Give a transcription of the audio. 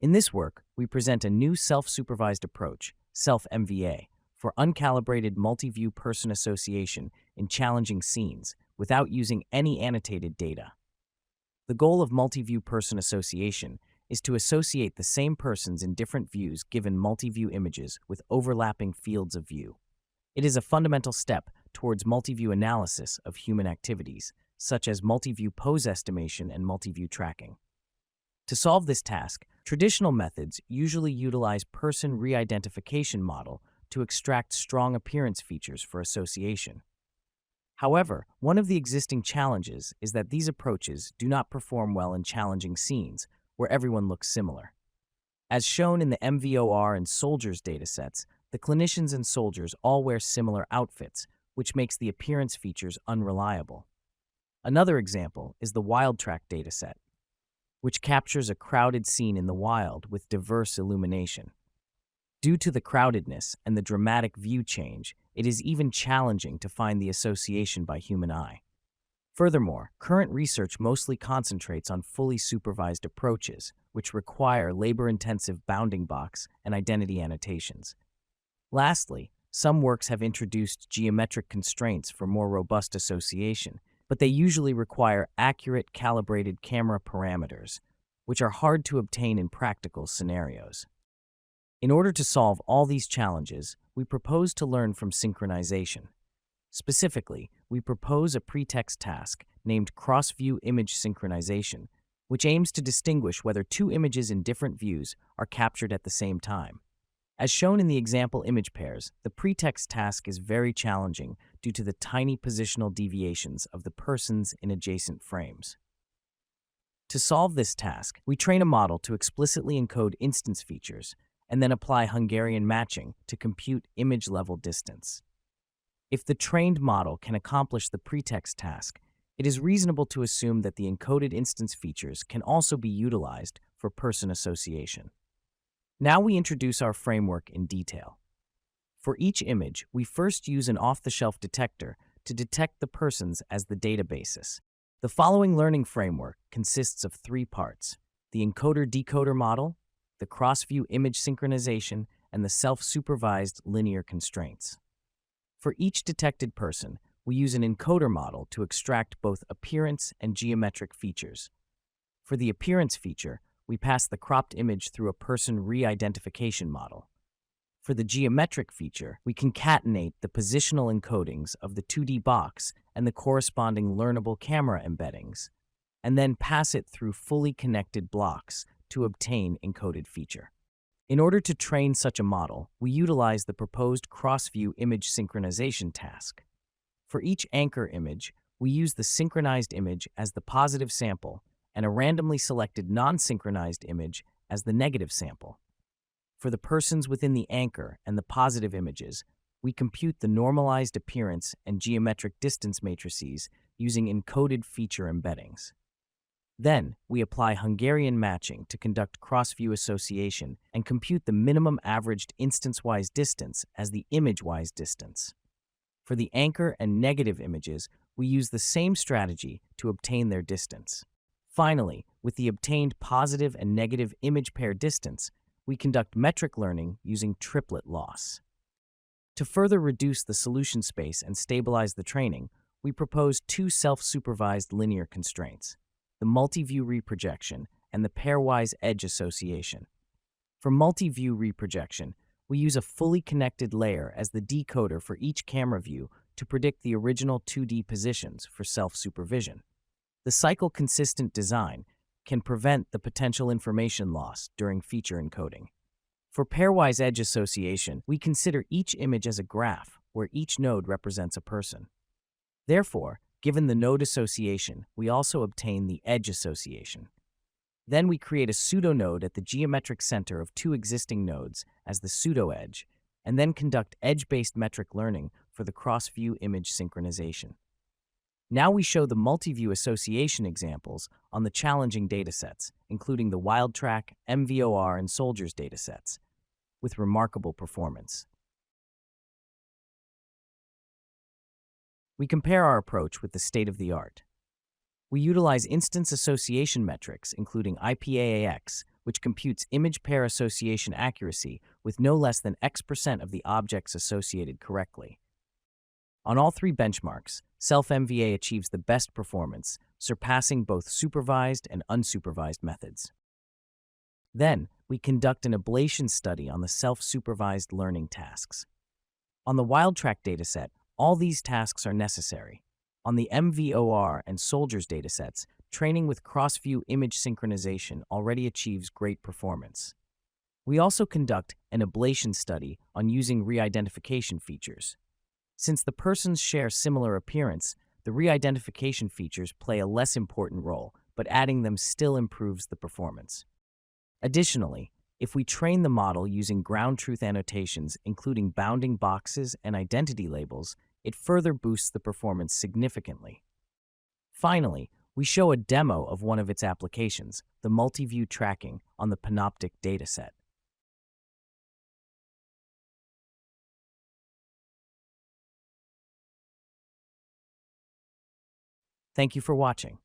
In this work, we present a new self-supervised approach, Self-MVA, for uncalibrated multi-view person association in challenging scenes without using any annotated data. The goal of multi-view person association is to associate the same persons in different views given multi-view images with overlapping fields of view. It is a fundamental step towards multi-view analysis of human activities, such as multi-view pose estimation and multi-view tracking. To solve this task, traditional methods usually utilize person re-identification model to extract strong appearance features for association. However, one of the existing challenges is that these approaches do not perform well in challenging scenes where everyone looks similar. As shown in the MVOR and soldiers datasets, the clinicians and soldiers all wear similar outfits, which makes the appearance features unreliable. Another example is the WILDTRACK dataset, which captures a crowded scene in the wild with diverse illumination. Due to the crowdedness and the dramatic view change, it is even challenging to find the association by human eye. Furthermore, current research mostly concentrates on fully supervised approaches, which require labor-intensive bounding box and identity annotations. Lastly, some works have introduced geometric constraints for more robust association, but they usually require accurate calibrated camera parameters, which are hard to obtain in practical scenarios. In order to solve all these challenges, we propose to learn from synchronization. Specifically, we propose a pretext task named cross-view image synchronization, which aims to distinguish whether two images in different views are captured at the same time. As shown in the example image pairs, the pretext task is very challenging due to the tiny positional deviations of the persons in adjacent frames. To solve this task, we train a model to explicitly encode instance features and then apply Hungarian matching to compute image-level distance. If the trained model can accomplish the pretext task, it is reasonable to assume that the encoded instance features can also be utilized for person association. Now we introduce our framework in detail. For each image, we first use an off-the-shelf detector to detect the persons as the data basis. The following learning framework consists of 3 parts: the encoder-decoder model, the cross-view image synchronization, and the self-supervised linear constraints. For each detected person, we use an encoder model to extract both appearance and geometric features. For the appearance feature, we pass the cropped image through a person re-identification model. For the geometric feature, we concatenate the positional encodings of the 2D box and the corresponding learnable camera embeddings, and then pass it through fully connected blocks to obtain encoded feature. In order to train such a model, we utilize the proposed cross-view image synchronization task. For each anchor image, we use the synchronized image as the positive sample and a randomly selected non-synchronized image as the negative sample. For the persons within the anchor and the positive images, we compute the normalized appearance and geometric distance matrices using encoded feature embeddings. Then, we apply Hungarian matching to conduct cross-view association and compute the minimum averaged instance-wise distance as the image-wise distance. For the anchor and negative images, we use the same strategy to obtain their distance. Finally, with the obtained positive and negative image pair distance, we conduct metric learning using triplet loss. To further reduce the solution space and stabilize the training, we propose 2 self-supervised linear constraints: the multi-view reprojection and the pairwise edge association. For multi-view reprojection, we use a fully connected layer as the decoder for each camera view to predict the original 2D positions for self-supervision. The cycle-consistent design can prevent the potential information loss during feature encoding. For pairwise edge association, we consider each image as a graph where each node represents a person. Therefore, given the node association, we also obtain the edge association. Then we create a pseudo-node at the geometric center of 2 existing nodes as the pseudo-edge, and then conduct edge-based metric learning for the cross-view image synchronization. Now we show the multi-view association examples on the challenging datasets, including the WILDTRACK, MVOR, and soldiers datasets, with remarkable performance. We compare our approach with the state-of-the-art. We utilize instance association metrics, including IPAAX, which computes image pair association accuracy with no less than X% of the objects associated correctly. On all three benchmarks, Self-MVA achieves the best performance, surpassing both supervised and unsupervised methods. Then, we conduct an ablation study on the self-supervised learning tasks. On the WILDTRACK dataset, all these tasks are necessary. On the MVOR and soldiers datasets, training with cross-view image synchronization already achieves great performance. We also conduct an ablation study on using re-identification features. Since the persons share similar appearance, the re-identification features play a less important role, but adding them still improves the performance. Additionally, if we train the model using ground truth annotations, including bounding boxes and identity labels, it further boosts the performance significantly. Finally, we show a demo of one of its applications, the multi-view tracking on the panoptic dataset. Thank you for watching.